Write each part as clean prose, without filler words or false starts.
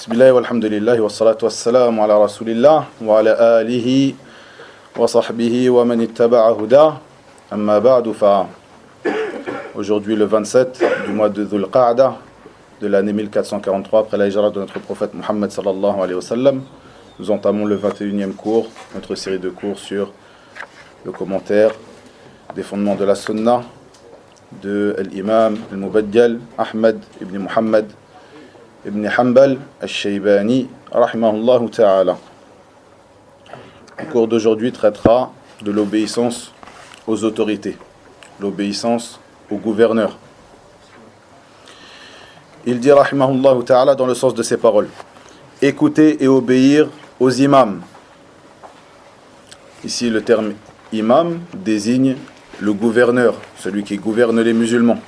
Bismillah walhamdulillah wa salatu wassalamu ala rasulillah wa ala alihi wa sahbihi wa man ittaba'a huda. Amma ba'du fa. Aujourd'hui le 27 du mois de Dhul Qa'da de l'année 1443 après la hijra de notre prophète Muhammad sallallahu alayhi wa sallam, nous entamons le 21e cours, notre série de cours sur le commentaire des fondements de la Sunna de l'imam al-Mubaddal Ahmad ibn Muhammad ibn Hanbal al-Shaybani rahimahullah ta'ala. Le cours d'aujourd'hui traitera de l'obéissance aux autorités, l'obéissance au gouverneur. Il dit rahimahullah ta'ala dans le sens de ses paroles: écouter et obéir aux imams. Ici le terme imam désigne le gouverneur, celui qui gouverne les musulmans,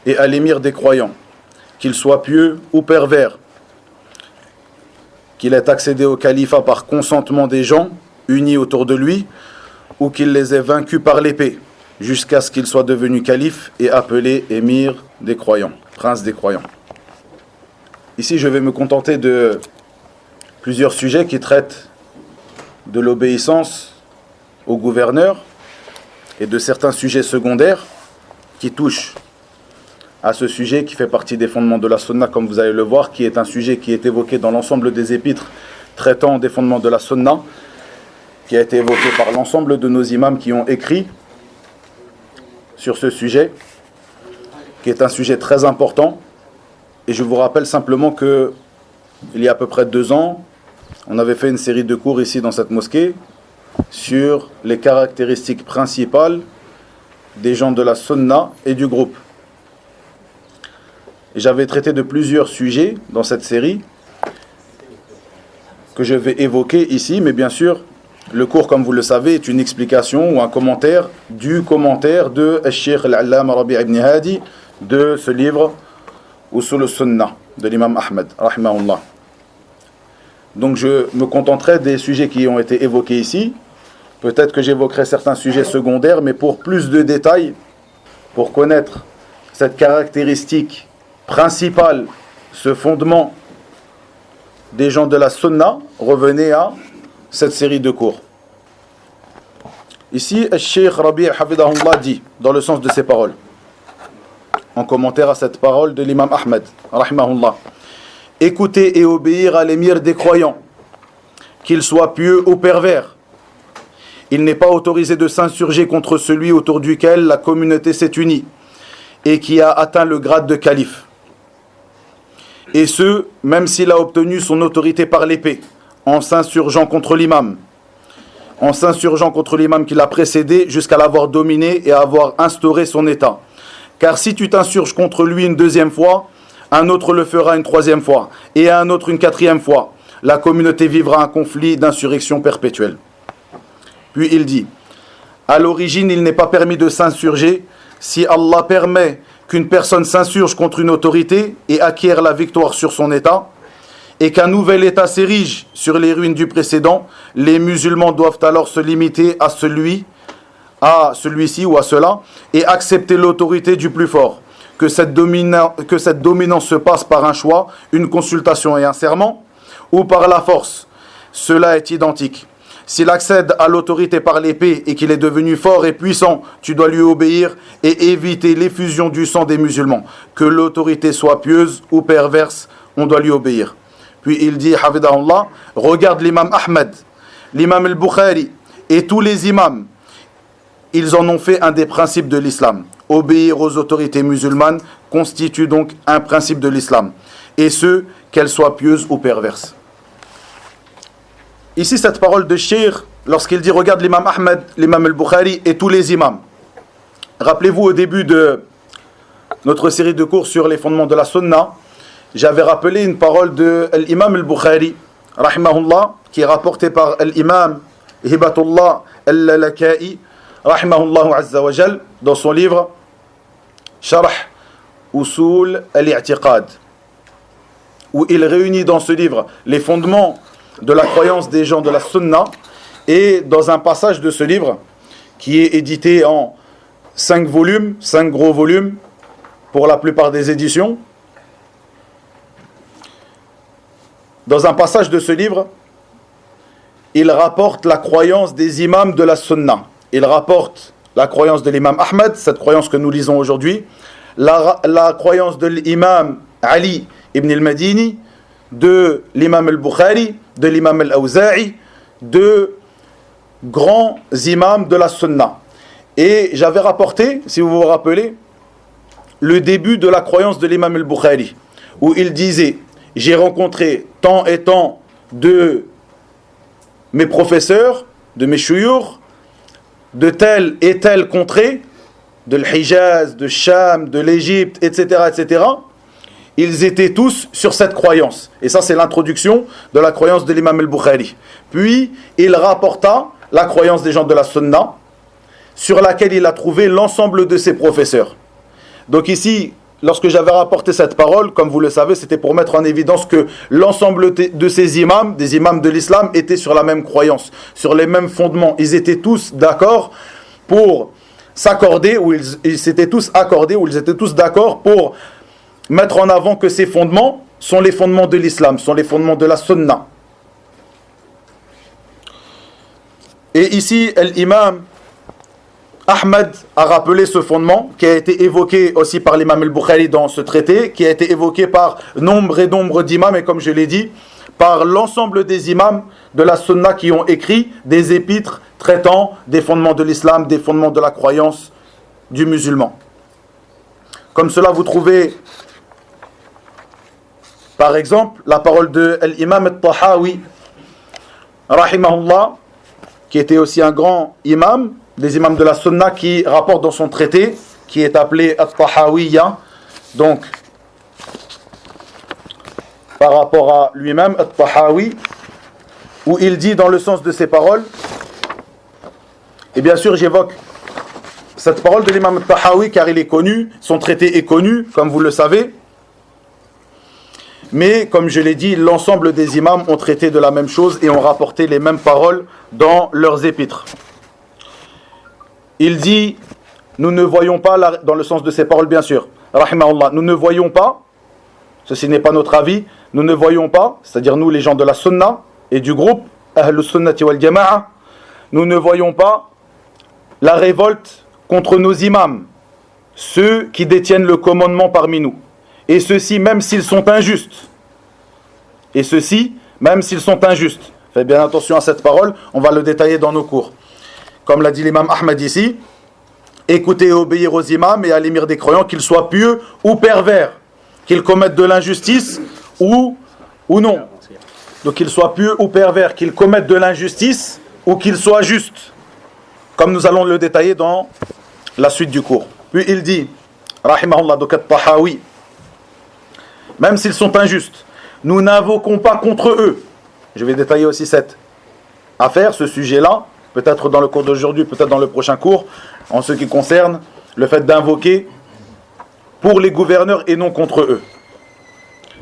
et à l'émir des croyants, qu'il soit pieux ou pervers, qu'il ait accédé au califat par consentement des gens unis autour de lui, ou qu'il les ait vaincus par l'épée, jusqu'à ce qu'il soit devenu calife et appelé émir des croyants, prince des croyants. Ici, je vais me contenter de plusieurs sujets qui traitent de l'obéissance au gouverneur et de certains sujets secondaires qui touchent à ce sujet qui fait partie des fondements de la Sunna, comme vous allez le voir, qui est un sujet qui est évoqué dans l'ensemble des épîtres traitant des fondements de la Sunna, qui a été évoqué par l'ensemble de nos imams qui ont écrit sur ce sujet, qui est un sujet très important. Et je vous rappelle simplement que il y a à peu près 2 ans, on avait fait une série de cours ici dans cette mosquée sur les caractéristiques principales des gens de la Sunna et du groupe. Et j'avais traité de plusieurs sujets dans cette série que je vais évoquer ici, mais bien sûr, le cours, comme vous le savez, est une explication ou un commentaire du commentaire de Cheikh al-Allama Rabi' ibn Hadi de ce livre Usul al-Sunnah de l'imam Ahmed, rahimahullah. Donc je me contenterai des sujets qui ont été évoqués ici. Peut-être que j'évoquerai certains sujets secondaires, mais pour plus de détails, pour connaître cette caractéristique principale, ce fondement des gens de la Sunna, revenez à cette série de cours. Ici, le Cheikh Rabi' Hafidahullah dit, dans le sens de ses paroles, en commentaire à cette parole de l'imam Ahmed, rahimahullah: écouter et obéir à l'émir des croyants, qu'il soit pieux ou pervers. Il n'est pas autorisé de s'insurger contre celui autour duquel la communauté s'est unie et qui a atteint le grade de calife. Et ce, même s'il a obtenu son autorité par l'épée, en s'insurgeant contre l'imam, qui l'a précédé jusqu'à l'avoir dominé et avoir instauré son état. Car si tu t'insurges contre lui une 2e fois, un autre le fera une 3e fois, et un autre une 4e fois. La communauté vivra un conflit d'insurrection perpétuelle. Puis il dit: à l'origine, il n'est pas permis de s'insurger. Si Allah permet qu'une personne s'insurge contre une autorité et acquiert la victoire sur son État, et qu'un nouvel État s'érige sur les ruines du précédent, les musulmans doivent alors se limiter à celui-ci ou à cela, et accepter l'autorité du plus fort. Que cette dominance se passe par un choix, une consultation et un serment, ou par la force, cela est identique. S'il accède à l'autorité par l'épée et qu'il est devenu fort et puissant, tu dois lui obéir et éviter l'effusion du sang des musulmans. Que l'autorité soit pieuse ou perverse, on doit lui obéir. Puis il dit, Hafidahullah, regarde l'imam Ahmed, l'imam al-Bukhari et tous les imams, ils en ont fait un des principes de l'islam. Obéir aux autorités musulmanes constitue donc un principe de l'islam, et ce, qu'elles soient pieuses ou perverses. Ici, cette parole de Cheikh, lorsqu'il dit regarde l'imam Ahmed, l'imam al-Bukhari et tous les imams. Rappelez-vous, au début de notre série de cours sur les fondements de la Sunna, j'avais rappelé une parole de l'imam al-Bukhari, rahimahullah, qui est rapportée par l'imam Hibatullah al-Lalaka'i, rahimahullah azza wa jal, dans son livre Sharh Usul al-I'tiqad, où il réunit dans ce livre les fondements de la croyance des gens de la Sunna, et dans un passage de ce livre qui est édité en 5 volumes, 5 gros volumes pour la plupart des éditions, dans un passage de ce livre, il rapporte la croyance des imams de la sunna. Il rapporte la croyance de l'imam Ahmed, cette croyance que nous lisons aujourd'hui, la croyance de l'imam Ali ibn al-Madini, de l'imam al-Bukhari, de l'imam al-Awza'i, de grands imams de la sunna. Et j'avais rapporté, si vous vous rappelez, le début de la croyance de l'imam al-Bukhari, où il disait « J'ai rencontré tant et tant de mes professeurs, de mes chouyours, de telle et telle contrée, de l'Hijaz, de Cham, de l'Égypte, etc., etc. Ils étaient tous sur cette croyance. » Et ça, c'est l'introduction de la croyance de l'imam al-Bukhari. Puis, il rapporta la croyance des gens de la sunna, sur laquelle il a trouvé l'ensemble de ses professeurs. Donc ici, lorsque j'avais rapporté cette parole, comme vous le savez, c'était pour mettre en évidence que l'ensemble de ces imams, des imams de l'islam, étaient sur la même croyance, sur les mêmes fondements. Ils étaient tous d'accord pour s'accorder, ou ils s'étaient tous accordés, ou ils étaient tous d'accord pour mettre en avant que ces fondements sont les fondements de l'islam, sont les fondements de la sunna. Et ici, l'imam Ahmed a rappelé ce fondement qui a été évoqué aussi par l'imam al-Bukhari dans ce traité, qui a été évoqué par nombre et nombre d'imams, et comme je l'ai dit, par l'ensemble des imams de la sunna qui ont écrit des épîtres traitant des fondements de l'islam, des fondements de la croyance du musulman. Comme cela, vous trouvez par exemple la parole de l'imam al-Tahawi, rahimahullah, qui était aussi un grand imam, des imams de la sunna, qui rapporte dans son traité, qui est appelé At-Tahawiyya, donc par rapport à lui-même, At-Tahawi, où il dit dans le sens de ses paroles, et bien sûr j'évoque cette parole de l'imam At-Tahawi car il est connu, son traité est connu, comme vous le savez, mais comme je l'ai dit, l'ensemble des imams ont traité de la même chose et ont rapporté les mêmes paroles dans leurs épîtres. Il dit, nous ne voyons pas, dans le sens de ces paroles bien sûr, rahimahullah, nous ne voyons pas, ceci n'est pas notre avis, nous ne voyons pas, c'est-à-dire nous les gens de la sunna et du groupe Ahlus Sunnati wal Jama'a, nous ne voyons pas la révolte contre nos imams, ceux qui détiennent le commandement parmi nous. Et ceux-ci, même s'ils sont injustes. Et ceux-ci, même s'ils sont injustes. Faites bien attention à cette parole, on va le détailler dans nos cours. Comme l'a dit l'imam Ahmed ici, écoutez et obéir aux imams et à l'émir des croyants, qu'ils soient pieux ou pervers, qu'ils commettent de l'injustice ou non. Donc qu'ils soient pieux ou pervers, qu'ils commettent de l'injustice ou qu'ils soient justes. Comme nous allons le détailler dans la suite du cours. Puis il dit, rahimahullah, donc At-Tahawi, même s'ils sont injustes, nous n'invoquons pas contre eux. Je vais détailler aussi cette affaire, ce sujet-là, peut-être dans le cours d'aujourd'hui, peut-être dans le prochain cours, en ce qui concerne le fait d'invoquer pour les gouverneurs et non contre eux.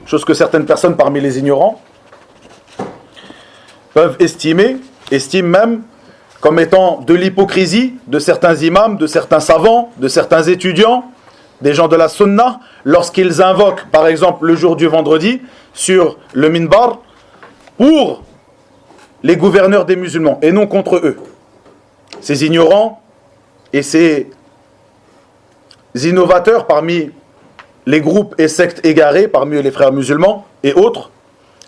Chose que certaines personnes parmi les ignorants peuvent estiment même comme étant de l'hypocrisie de certains imams, de certains savants, de certains étudiants, des gens de la sunna, lorsqu'ils invoquent, par exemple, le jour du vendredi, sur le minbar, pour les gouverneurs des musulmans, et non contre eux. Ces ignorants et ces innovateurs parmi les groupes et sectes égarés, parmi les frères musulmans et autres,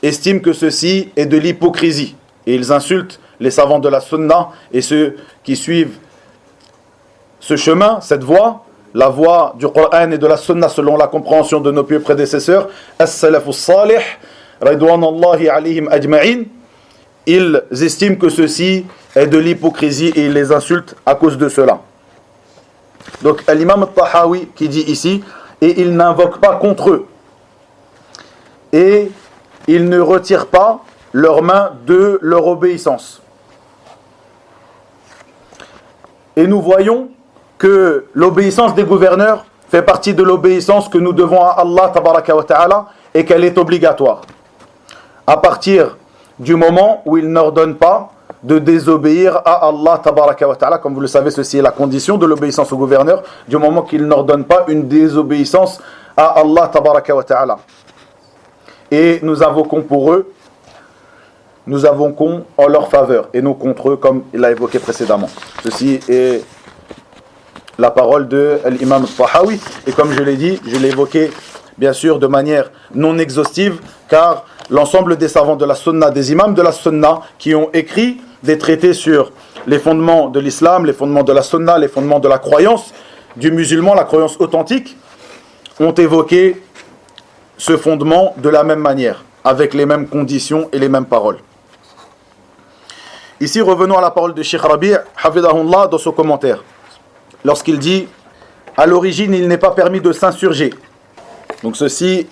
estiment que ceci est de l'hypocrisie. Et ils insultent les savants de la sunna et ceux qui suivent ce chemin, cette voie, la voie du Coran et de la sunna selon la compréhension de nos pieux prédécesseurs, as-salafus salih, ridwanallahi alayhim ajma'in. Ils estiment que ceci est de l'hypocrisie et ils les insultent à cause de cela. Donc l'imam At-Tahawi qui dit ici, et il n'invoque pas contre eux, et ils ne retirent pas leurs mains de leur obéissance. Et nous voyons que l'obéissance des gouverneurs fait partie de l'obéissance que nous devons à Allah tabaraka wa ta'ala et qu'elle est obligatoire. À partir du moment où il n'ordonne pas de désobéir à Allah tabaraka wa ta'ala, comme vous le savez, ceci est la condition de l'obéissance au gouverneur, du moment qu'il n'ordonne pas une désobéissance à Allah tabaraka wa ta'ala. Et nous invoquons pour eux nous invoquons en leur faveur et non contre eux, comme il l'a évoqué précédemment. Ceci est la parole de l'imam Tahawi, et comme je l'ai dit, je l'ai évoqué bien sûr de manière non exhaustive, car l'ensemble des savants de la sunna, des imams de la sunna, qui ont écrit des traités sur les fondements de l'islam, les fondements de la sunna, les fondements de la croyance du musulman, la croyance authentique, ont évoqué ce fondement de la même manière, avec les mêmes conditions et les mêmes paroles. Ici, revenons à la parole de Cheikh Rabi' Hafidahullah dans son commentaire, lorsqu'il dit « À l'origine, il n'est pas permis de s'insurger ». Donc ceci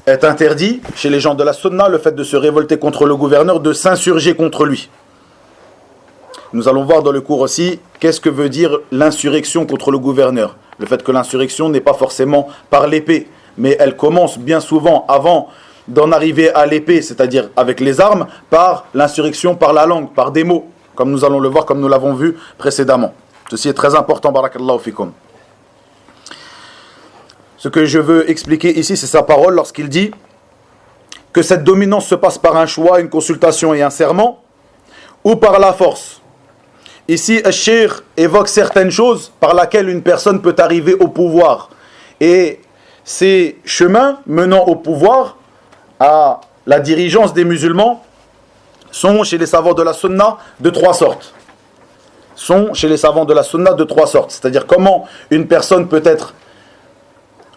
est interdit chez les gens de la sunna, le fait de se révolter contre le gouverneur, de s'insurger contre lui. Nous allons voir dans le cours aussi qu'est-ce que veut dire l'insurrection contre le gouverneur. Le fait que l'insurrection n'est pas forcément par l'épée, mais elle commence bien souvent avant d'en arriver à l'épée, c'est-à-dire avec les armes, par l'insurrection par la langue, par des mots, comme nous allons le voir, comme nous l'avons vu précédemment. Ceci est très important, barakallahu fikum. Ce que je veux expliquer ici, c'est sa parole lorsqu'il dit que cette dominance se passe par un choix, une consultation et un serment, ou par la force. Ici, Al-Cheikh évoque certaines choses par lesquelles une personne peut arriver au pouvoir. Et ces chemins menant au pouvoir, à la dirigeance des musulmans, sont chez les savants de la sunna de trois sortes. C'est-à-dire comment une personne peut être,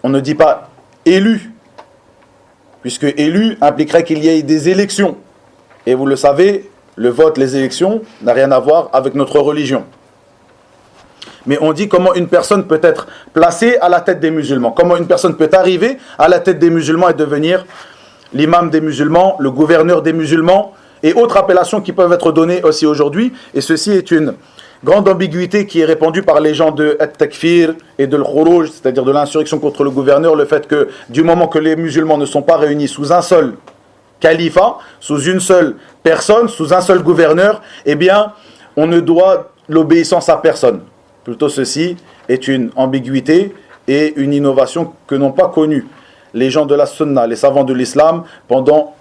on ne dit pas élu, puisque élu impliquerait qu'il y ait des élections. Et vous le savez, le vote, les élections, n'a rien à voir avec notre religion. Mais on dit comment une personne peut être placée à la tête des musulmans. Comment une personne peut arriver à la tête des musulmans et devenir l'imam des musulmans, le gouverneur des musulmans, et autres appellations qui peuvent être données aussi aujourd'hui. Et ceci est une grande ambiguïté qui est répandue par les gens de At-Takfir et de l'Khuruj, c'est-à-dire de l'insurrection contre le gouverneur, le fait que du moment que les musulmans ne sont pas réunis sous un seul califat, sous une seule personne, sous un seul gouverneur, eh bien, on ne doit l'obéissance à personne. Plutôt ceci est une ambiguïté et une innovation que n'ont pas connue les gens de la sunna, les savants de l'islam, pendant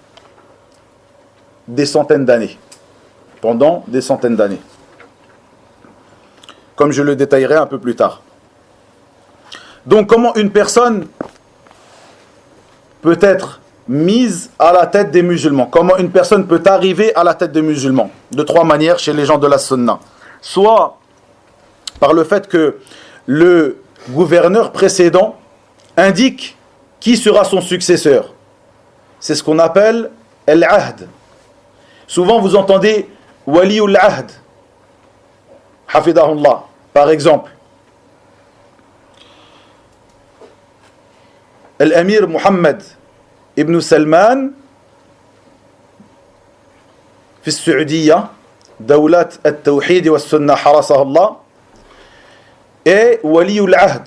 des centaines d'années. Comme je le détaillerai un peu plus tard. Donc, comment une personne peut être mise à la tête des musulmans? Comment une personne peut arriver à la tête des musulmans? De trois manières chez les gens de la sunna. Soit par le fait que le gouverneur précédent indique qui sera son successeur. C'est ce qu'on appelle al-ahd. Souvent vous entendez waliul ahd, hafidahullah. Par exemple, l'Amir Mohammed ibn Salman في السعودية دولة التوحيد والسنة حرسها الله est waliul ahd.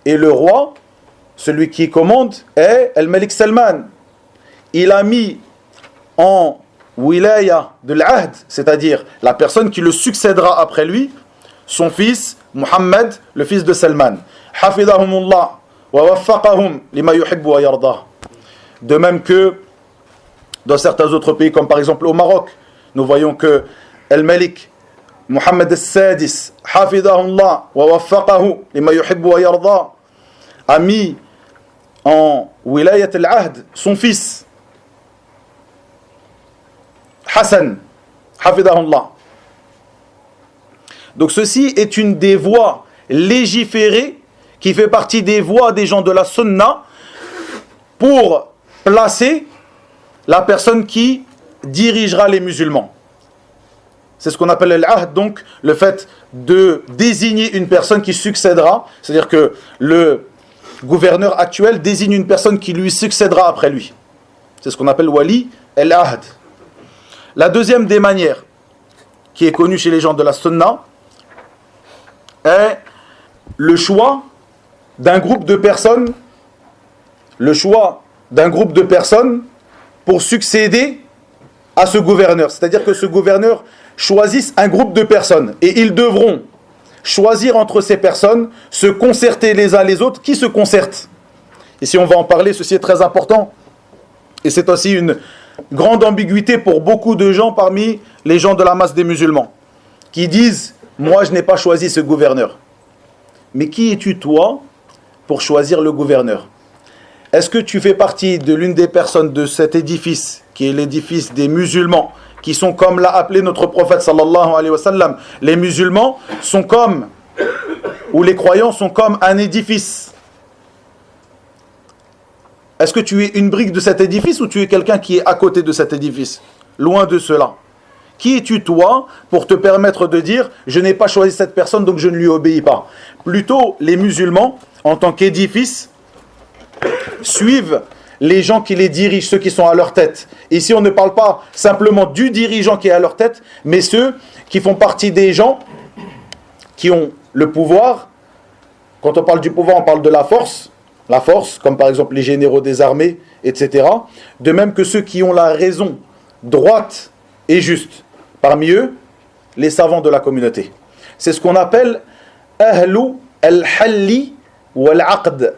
Et le roi, celui qui commande, est Al-Malik Salman. Il a mis en wilaya de l'ahd, c'est-à-dire la personne qui le succédera après lui, son fils, Mohammed, le fils de Salman. Hafidahumullah wa waffaqahum lima yuhibbu wa yardah. De même que dans certains autres pays, comme par exemple au Maroc, nous voyons que Al-Malik Mohammed al-Sadis, Hafidahullah wa waffaqahu lima yuhibbu wa yardah, a mis en wilayat al-ahd son fils Hassan, Hafidahullah. Donc ceci est une des voies légiférées qui fait partie des voies des gens de la sunna pour placer la personne qui dirigera les musulmans. C'est ce qu'on appelle l'ahd, donc le fait de désigner une personne qui succédera, c'est-à-dire que le gouverneur actuel désigne une personne qui lui succédera après lui. C'est ce qu'on appelle wali al-ahd. La deuxième des manières qui est connue chez les gens de la sunna est le choix d'un groupe de personnes, pour succéder à ce gouverneur. C'est-à-dire que ce gouverneur choisisse un groupe de personnes et ils devront choisir entre ces personnes, se concerter les uns les autres. Qui se concertent? Ici on va en parler, ceci est très important et c'est aussi une grande ambiguïté pour beaucoup de gens parmi les gens de la masse des musulmans, qui disent « Moi, je n'ai pas choisi ce gouverneur ». Mais qui es-tu, toi, pour choisir le gouverneur? Est-ce que tu fais partie de l'une des personnes de cet édifice, qui est l'édifice des musulmans, qui sont comme l'a appelé notre prophète sallallahu alayhi wa sallam, les musulmans sont comme, ou les croyants sont comme un édifice. Est-ce que tu es une brique de cet édifice ou tu es quelqu'un qui est à côté de cet édifice? Loin de cela. Qui es-tu, toi, pour te permettre de dire « Je n'ai pas choisi cette personne, donc je ne lui obéis pas ». Plutôt, les musulmans, en tant qu'édifice, suivent les gens qui les dirigent, ceux qui sont à leur tête. Ici, on ne parle pas simplement du dirigeant qui est à leur tête, mais ceux qui font partie des gens qui ont le pouvoir. Quand on parle du pouvoir, on parle de la force, comme par exemple les généraux des armées, etc. De même que ceux qui ont la raison droite et juste. Parmi eux, les savants de la communauté. C'est ce qu'on appelle « ahlu al-halli wal-aqd ».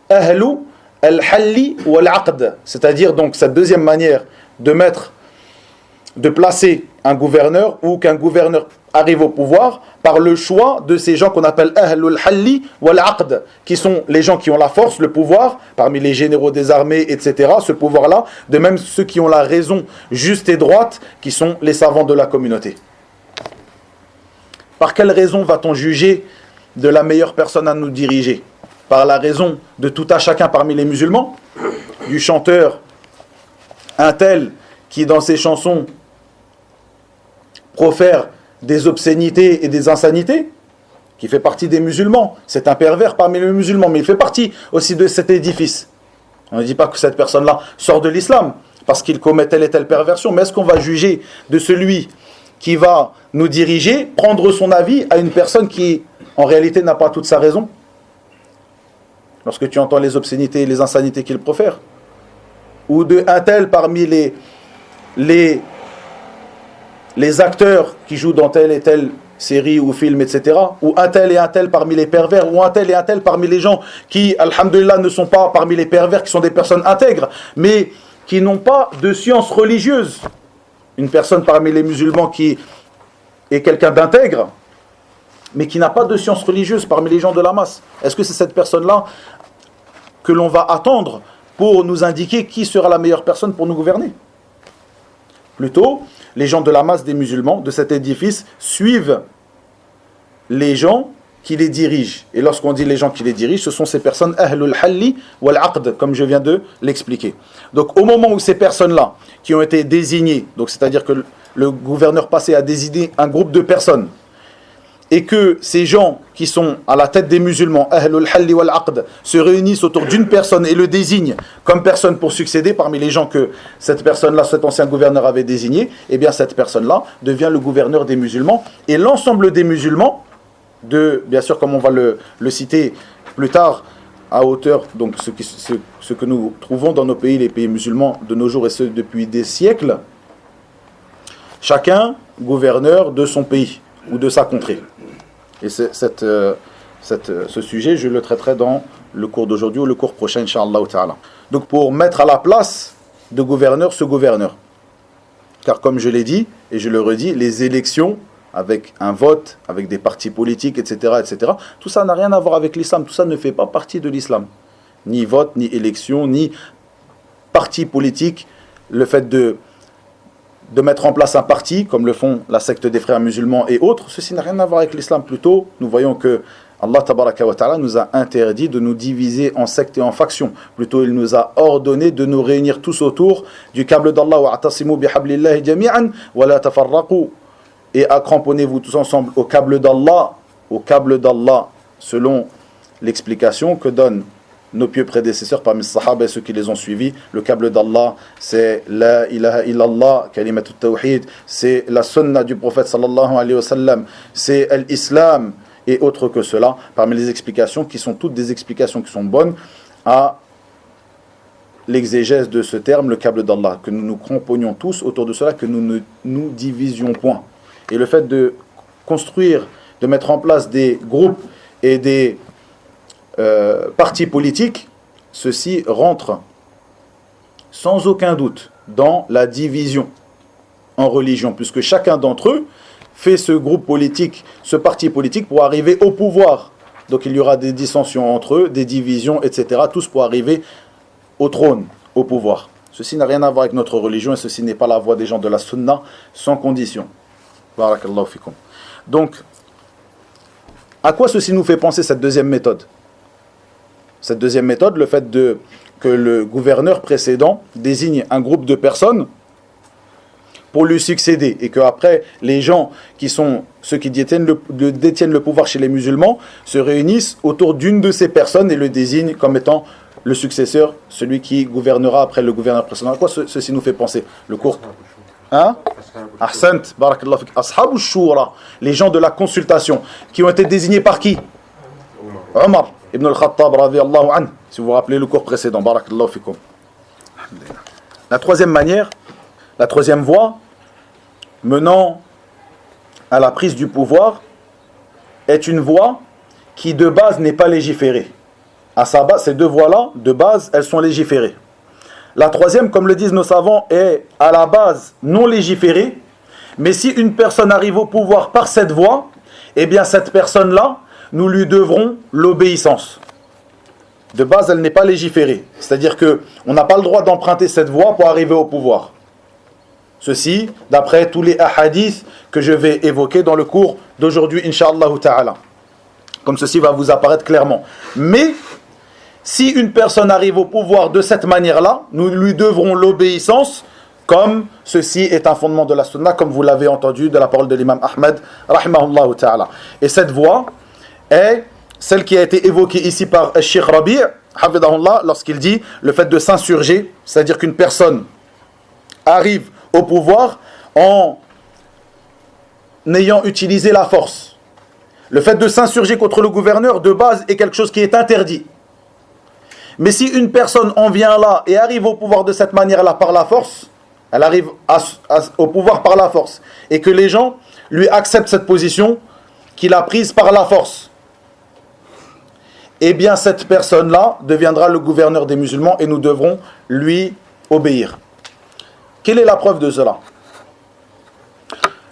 « Ahlu al-halli wal-aqd », c'est-à-dire donc cette deuxième manière de placer un gouverneur ou qu'un gouverneur arrive au pouvoir par le choix de ces gens qu'on appelle ahlu al-halli wal-aqd, qui sont les gens qui ont la force, le pouvoir, parmi les généraux des armées, etc., ce pouvoir-là, de même ceux qui ont la raison juste et droite, qui sont les savants de la communauté. Par quelle raison va-t-on juger de la meilleure personne à nous diriger? Par la raison de tout à chacun parmi les musulmans, du chanteur un tel qui dans ses chansons profère des obscénités et des insanités, qui fait partie des musulmans. C'est un pervers parmi les musulmans, mais il fait partie aussi de cet édifice. On ne dit pas que cette personne-là sort de l'islam parce qu'il commet telle et telle perversion, mais est-ce qu'on va juger de celui qui va nous diriger, prendre son avis à une personne qui en réalité n'a pas toute sa raison? Lorsque tu entends les obscénités et les insanités qu'il profère, ou de un tel parmi les acteurs qui jouent dans telle et telle série ou film, etc., ou un tel et un tel parmi les pervers, ou un tel et un tel parmi les gens qui, alhamdulillah, ne sont pas parmi les pervers, qui sont des personnes intègres, mais qui n'ont pas de science religieuse. Une personne parmi les musulmans qui est quelqu'un d'intègre, mais qui n'a pas de science religieuse parmi les gens de la masse. Est-ce que c'est cette personne-là que l'on va attendre pour nous indiquer qui sera la meilleure personne pour nous gouverner? Plutôt, les gens de la masse des musulmans, de cet édifice, suivent les gens qui les dirigent. Et lorsqu'on dit les gens qui les dirigent, ce sont ces personnes ahlul halli wal aqd, comme je viens de l'expliquer. Donc au moment où ces personnes-là, qui ont été désignées, donc c'est-à-dire que le gouverneur passé a désigné un groupe de personnes, et que ces gens qui sont à la tête des musulmans, ahlul halli wal aqd, se réunissent autour d'une personne et le désignent comme personne pour succéder parmi les gens que cette personne-là, cet ancien gouverneur avait désigné, eh bien cette personne-là devient le gouverneur des musulmans, et l'ensemble des musulmans, bien sûr comme on va le citer plus tard, à hauteur, donc ce que nous trouvons dans nos pays, les pays musulmans de nos jours et ce depuis des siècles, chacun gouverneur de son pays ou de sa contrée. Et ce sujet, je le traiterai dans le cours d'aujourd'hui ou le cours prochain, Inch'Allah ta'ala. Donc pour mettre à la place de gouverneur ce gouverneur. Car comme je l'ai dit, et je le redis, les élections, avec un vote, avec des partis politiques, etc., tout ça n'a rien à voir avec l'islam, tout ça ne fait pas partie de l'islam. Ni vote, ni élection, ni parti politique, le fait de mettre en place un parti, comme le font la secte des frères musulmans et autres, ceci n'a rien à voir avec l'islam. Plutôt, nous voyons que Allah tabaraka wa ta'ala nous a interdit de nous diviser en sectes et en factions. Plutôt, il nous a ordonné de nous réunir tous autour du câble d'Allah, wa'atasimu bihablillahi jami'an wa la tafarraqu, et cramponnez-vous tous ensemble au câble d'Allah, selon l'explication que donnent nos pieux prédécesseurs parmi les sahaba et ceux qui les ont suivis. Le câble d'Allah, c'est la ilaha illallah, kalimatut tawhid, c'est la sunna du prophète sallallahu alayhi wa sallam, c'est l'islam et autres que cela, parmi les explications qui sont toutes des explications qui sont bonnes à l'exégèse de ce terme, le câble d'Allah, que nous nous cramponnions tous autour de cela, que nous ne nous divisions point. Et le fait de construire, de mettre en place des groupes et des partis politiques, ceci rentre sans aucun doute dans la division en religion, puisque chacun d'entre eux fait ce groupe politique, ce parti politique pour arriver au pouvoir. Donc il y aura des dissensions entre eux, des divisions, etc. Tous pour arriver au trône, au pouvoir. Ceci n'a rien à voir avec notre religion et ceci n'est pas la voie des gens de la sunna sans condition. Barakallahu fikum. Donc, à quoi ceci nous fait penser cette deuxième méthode? Cette deuxième méthode, le fait que le gouverneur précédent désigne un groupe de personnes pour lui succéder et qu'après les gens qui sont ceux qui détiennent le pouvoir chez les musulmans se réunissent autour d'une de ces personnes et le désignent comme étant le successeur, celui qui gouvernera après le gouverneur précédent. À quoi ceci nous fait penser? Le cours hein? Ahsant, barakallahu fik. Ashabu shura, les gens de la consultation, qui ont été désignés par qui? Omar ibn al-Khattab radiyallahu anhu, si vous vous rappelez le cours précédent. Barakallahu fikum. La troisième manière, la troisième voie menant à la prise du pouvoir est une voie qui de base n'est pas légiférée. À sa base, ces deux voies-là, de base, elles sont légiférées. La troisième, comme le disent nos savants, est à la base non légiférée, mais si une personne arrive au pouvoir par cette voie, eh bien cette personne-là, nous lui devrons l'obéissance. De base, elle n'est pas légiférée. C'est-à-dire qu'on n'a pas le droit d'emprunter cette voie pour arriver au pouvoir. Ceci, d'après tous les hadiths que je vais évoquer dans le cours d'aujourd'hui, Inch'Allah ta'ala. Comme ceci va vous apparaître clairement. Mais, si une personne arrive au pouvoir de cette manière-là, nous lui devrons l'obéissance, comme ceci est un fondement de la sunna, comme vous l'avez entendu de la parole de l'imam Ahmed, rahimahullah ta'ala. Et cette voie est celle qui a été évoquée ici par Cheikh Rabi', hafidahullah, lorsqu'il dit le fait de s'insurger, c'est-à-dire qu'une personne arrive au pouvoir en ayant utilisé la force. Le fait de s'insurger contre le gouverneur, de base, est quelque chose qui est interdit. Mais si une personne en vient là et arrive au pouvoir de cette manière-là par la force, elle arrive au pouvoir par la force, et que les gens lui acceptent cette position qu'il a prise par la force, eh bien cette personne-là deviendra le gouverneur des musulmans et nous devrons lui obéir. Quelle est la preuve de cela?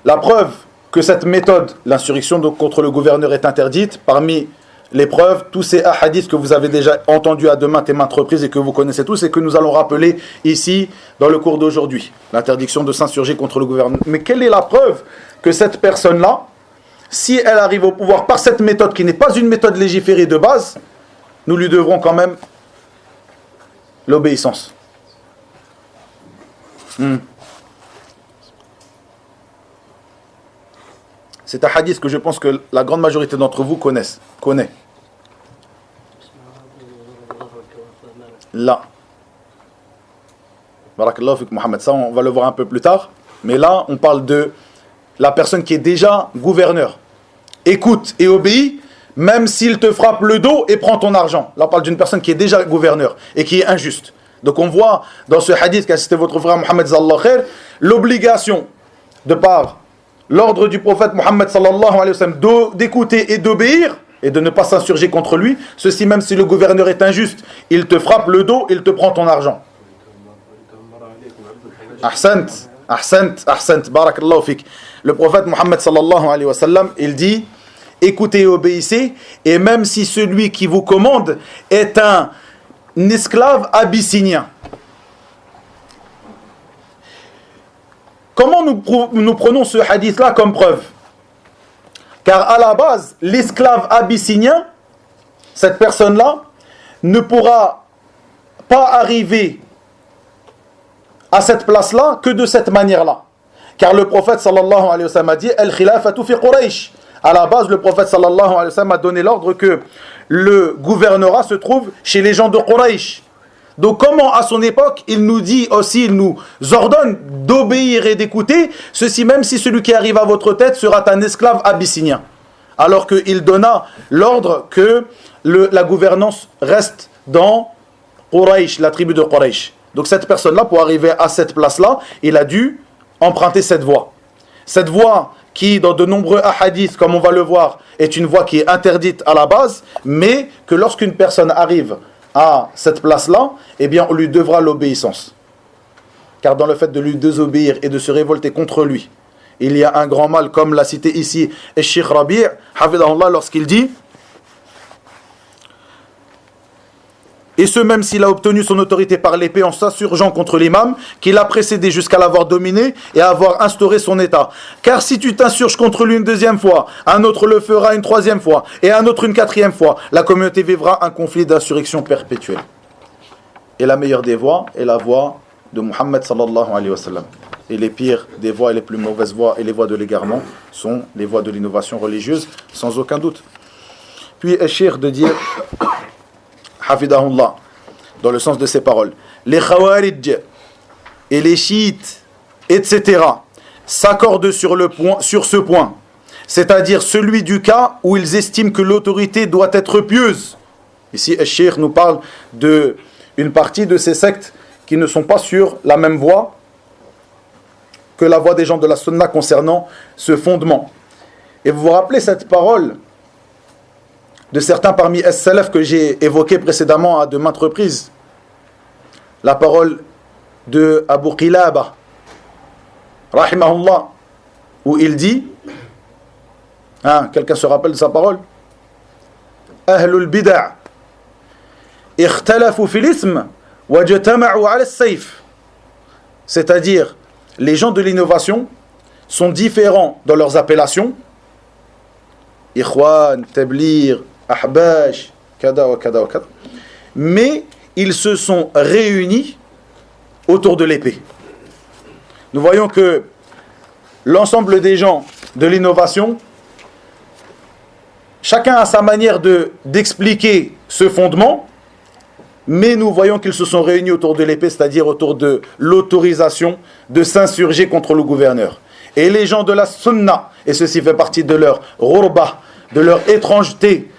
La preuve que cette méthode, l'insurrection contre le gouverneur, est interdite, parmi les preuves, tous ces hadiths que vous avez déjà entendus à de maintes et maintes reprises et que vous connaissez tous et que nous allons rappeler ici dans le cours d'aujourd'hui. L'interdiction de s'insurger contre le gouverneur. Mais quelle est la preuve que cette personne-là, si elle arrive au pouvoir par cette méthode qui n'est pas une méthode légiférée de base, nous lui devrons quand même l'obéissance. C'est un hadith que je pense que la grande majorité d'entre vous connaît. Là. Barakallahu fik Mohammed. Ça, on va le voir un peu plus tard. Mais là, on parle de la personne qui est déjà gouverneur. Écoute et obéis, même s'il te frappe le dos et prend ton argent. Là, on parle d'une personne qui est déjà gouverneur et qui est injuste. Donc on voit dans ce hadith qu'a cité votre frère Mohammed sallallahu alayhi wa sallam, l'obligation de par l'ordre du prophète Mohammed sallallahu alayhi wa sallam d'écouter et d'obéir et de ne pas s'insurger contre lui. Ceci même si le gouverneur est injuste, il te frappe le dos, il te prend ton argent. Ahsant, barakallahu fik. Le prophète Mohammed sallallahu alayhi wa sallam, il dit: écoutez et obéissez, et même si celui qui vous commande est un esclave abyssinien. Comment nous prenons ce hadith-là comme preuve? Car à la base, l'esclave abyssinien, cette personne-là, ne pourra pas arriver à cette place-là que de cette manière-là. Car le prophète sallallahu alayhi wa sallam a dit: Al-khilafatu fi Quraysh. À la base, le prophète sallallahu alayhi wa sallam a donné l'ordre que le gouvernorat se trouve chez les gens de Quraysh. Donc comment à son époque il nous dit aussi, il nous ordonne d'obéir et d'écouter, ceci même si celui qui arrive à votre tête sera un esclave abyssinien, alors qu'il donna l'ordre que la gouvernance reste dans Quraysh, la tribu de Quraysh. Donc cette personne-là, pour arriver à cette place-là, il a dû emprunter cette voie. Cette voie qui, dans de nombreux hadiths, comme on va le voir, est une voie qui est interdite à la base, mais que lorsqu'une personne arrive à cette place-là, eh bien, on lui devra l'obéissance. car dans le fait de lui désobéir et de se révolter contre lui, il y a un grand mal, comme l'a cité ici Cheikh Rabi', hafidahullah, lorsqu'il dit: et ce même s'il a obtenu son autorité par l'épée en s'insurgeant contre l'imam, qu'il a précédé jusqu'à l'avoir dominé et à avoir instauré son état. Car si tu t'insurges contre lui une deuxième fois, un autre le fera une troisième fois, et un autre une quatrième fois, la communauté vivra un conflit d'insurrection perpétuel. Et la meilleure des voies est la voie de Muhammad sallallahu alayhi wa sallam. Et les pires des voies et les plus mauvaises voies et les voies de l'égarement sont les voies de l'innovation religieuse, sans aucun doute. Puis Cheikh de dire, hafidahullah, dans le sens de ces paroles, les khawarij et les chiites, etc., s'accordent sur ce point, c'est-à-dire celui du cas où ils estiment que l'autorité doit être pieuse. Ici, Cheikh nous parle d'une partie de ces sectes qui ne sont pas sur la même voie que la voie des gens de la sunna concernant ce fondement. Et vous vous rappelez cette parole de certains parmi as-salaf que j'ai évoqué précédemment à de maintes reprises, la parole de Abu Qilaba rahimahullah, où il dit, quelqu'un se rappelle de sa parole, Ahlul bid'a ikhtalafu fil ism wajtama'u ala as-sayf, c'est-à-dire les gens de l'innovation sont différents dans leurs appellations, Ikhwan, Tabligh, Ahbash, kada wa kada wa kada, mais ils se sont réunis autour de l'épée. Nous voyons que l'ensemble des gens de l'innovation, chacun a sa manière d'expliquer ce fondement, mais nous voyons qu'ils se sont réunis autour de l'épée, c'est-à-dire autour de l'autorisation de s'insurger contre le gouverneur. Et les gens de la sunna, et ceci fait partie de leur ghurba, de leur étrangeté,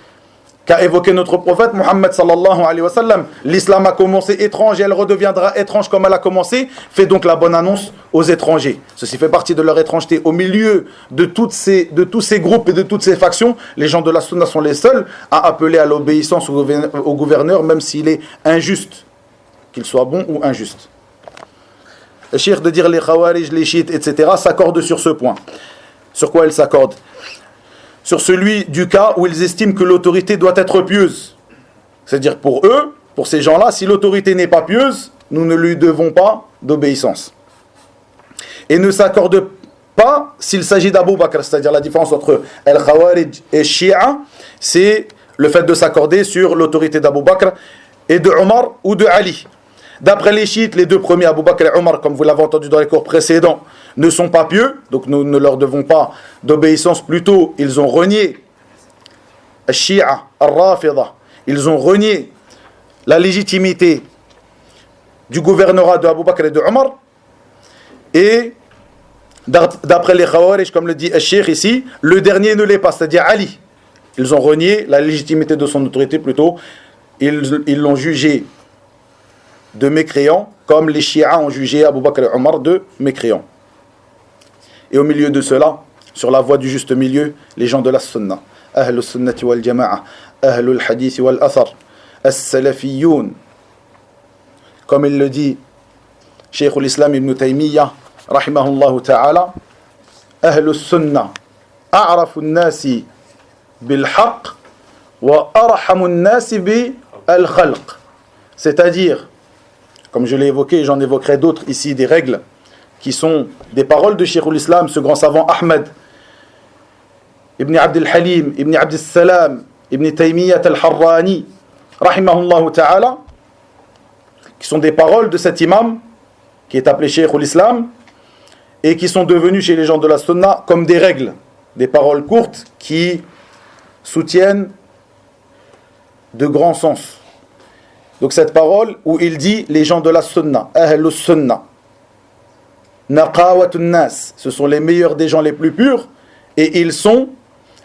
qu'a évoqué notre prophète Muhammad sallallahu alayhi wa sallam, l'islam a commencé étrange et elle redeviendra étrange comme elle a commencé, fait donc la bonne annonce aux étrangers. Ceci fait partie de leur étrangeté. Au milieu de tous ces groupes et de toutes ces factions, les gens de la sunna sont les seuls à appeler à l'obéissance au gouverneur, même s'il est injuste, qu'il soit bon ou injuste. Le cheikh de dire les khawarij, les chiites, etc. s'accordent sur ce point. Sur quoi ils s'accordent? Sur celui du cas où ils estiment que l'autorité doit être pieuse. C'est-à-dire pour eux, pour ces gens-là, si l'autorité n'est pas pieuse, nous ne lui devons pas d'obéissance. Et ne s'accordent pas s'il s'agit d'Abu Bakr, c'est-à-dire la différence entre Al-Khawarij et Shia, c'est le fait de s'accorder sur l'autorité d'Abu Bakr et de Omar ou de Ali. D'après les chiites, les deux premiers, Abu Bakr et Omar, comme vous l'avez entendu dans les cours précédents, ne sont pas pieux, donc nous ne leur devons pas d'obéissance, plutôt ils ont renié Shia, Al-Rafida, ils ont renié la légitimité du gouvernorat de Abu Bakr et de Omar, et d'après les Khawarij, comme le dit Al-Sheikh ici, le dernier ne l'est pas, c'est-à-dire Ali. Ils ont renié la légitimité de son autorité, plutôt ils l'ont jugé de mécréants, comme les Shia ont jugé Abu Bakr et Omar de mécréants. Et au milieu de cela, sur la voie du juste milieu, les gens de la sunna, Ahlul sunnati wal jama'a, Ahlul hadith wal athar, As-Salafiyoun, comme il le dit Cheikh l'Islam ibn Taymiyyah, rahimahullah ta'ala, Ahlul sunna, a'rafu an-nasi bil haqq wa arhamu an-nasi bil khalq. C'est-à-dire, comme je l'ai évoqué, et j'en évoquerai d'autres ici, des règles qui sont des paroles de Cheikh l'Islam, ce grand savant Ahmed ibn Abd al-Halim, ibn Abd al-Salam, ibn Taymiyyah al-Harrani, rahimahullah ta'ala, qui sont des paroles de cet imam, qui est appelé Cheikh l'Islam, et qui sont devenues chez les gens de la sunna comme des règles, des paroles courtes qui soutiennent de grands sens. Donc cette parole où il dit les gens de la sunna, ahlus sunna, naqawatun nas, ce sont les meilleurs des gens les plus purs, et ils sont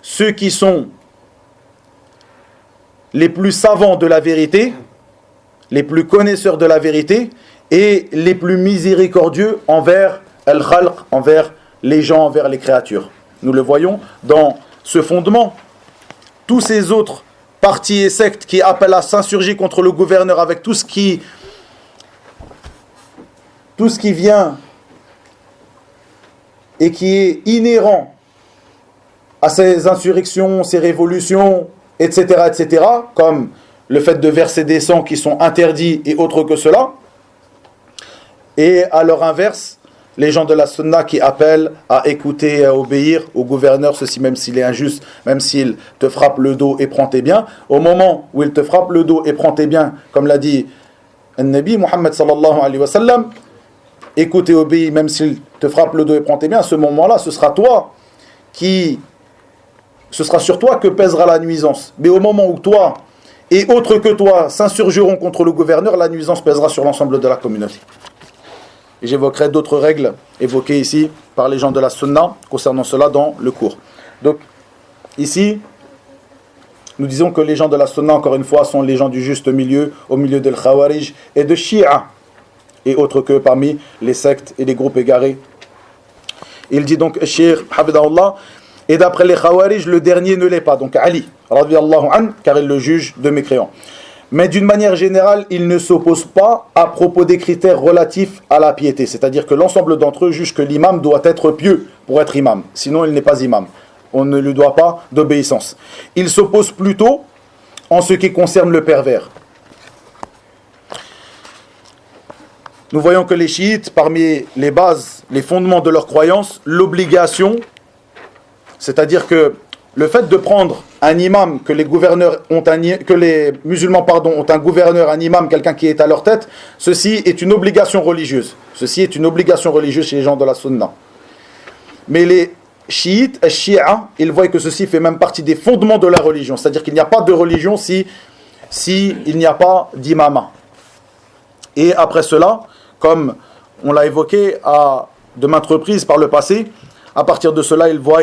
ceux qui sont les plus savants de la vérité, les plus connaisseurs de la vérité, et les plus miséricordieux envers al-khalq, envers les gens, envers les créatures. Nous le voyons dans ce fondement. Tous ces autres partis et sectes qui appellent à s'insurger contre le gouverneur avec tout ce qui tout ce qui vient et qui est inhérent à ces insurrections, ces révolutions, etc., etc., comme le fait de verser des sangs qui sont interdits et autres que cela, et à leur inverse, les gens de la sunna qui appellent à écouter et à obéir au gouverneur, ceci même s'il est injuste, même s'il te frappe le dos et prend tes biens, au moment où il te frappe le dos et prend tes biens, comme l'a dit le Nabi Muhammad sallallahu alayhi wa sallam, écoute et obéis même s'il te frappe le dos et prend tes biens, à ce moment-là, ce sera sur toi que pèsera la nuisance. Mais au moment où toi et autres que toi s'insurgeront contre le gouverneur, la nuisance pèsera sur l'ensemble de la communauté. Et j'évoquerai d'autres règles évoquées ici par les gens de la sunna concernant cela dans le cours. Donc, ici, nous disons que les gens de la sunna, encore une fois, sont les gens du juste milieu, au milieu de Khawarij et de Shia, et autres que parmi les sectes et les groupes égarés. Il dit donc, Cheikh Hafidahullah, et d'après les Khawarij, le dernier ne l'est pas, donc Ali, radiyallahu anhu, car il le juge de mécréant. Mais d'une manière générale, il ne s'oppose pas à propos des critères relatifs à la piété. C'est-à-dire que l'ensemble d'entre eux jugent que l'imam doit être pieux pour être imam. Sinon, il n'est pas imam. On ne lui doit pas d'obéissance. Il s'oppose plutôt en ce qui concerne le pervers. Nous voyons que les chiites, parmi les bases, les fondements de leur croyance, l'obligation, c'est-à-dire que le fait de prendre un imam, que les musulmans ont un gouverneur, un imam, quelqu'un qui est à leur tête, ceci est une obligation religieuse. Ceci est une obligation religieuse chez les gens de la sunna. Mais les chiites, les Shia, ils voient que ceci fait même partie des fondements de la religion. C'est-à-dire qu'il n'y a pas de religion si il n'y a pas d'imama. Et après cela, comme on l'a évoqué à de maintes reprises par le passé, à partir de cela, ils voient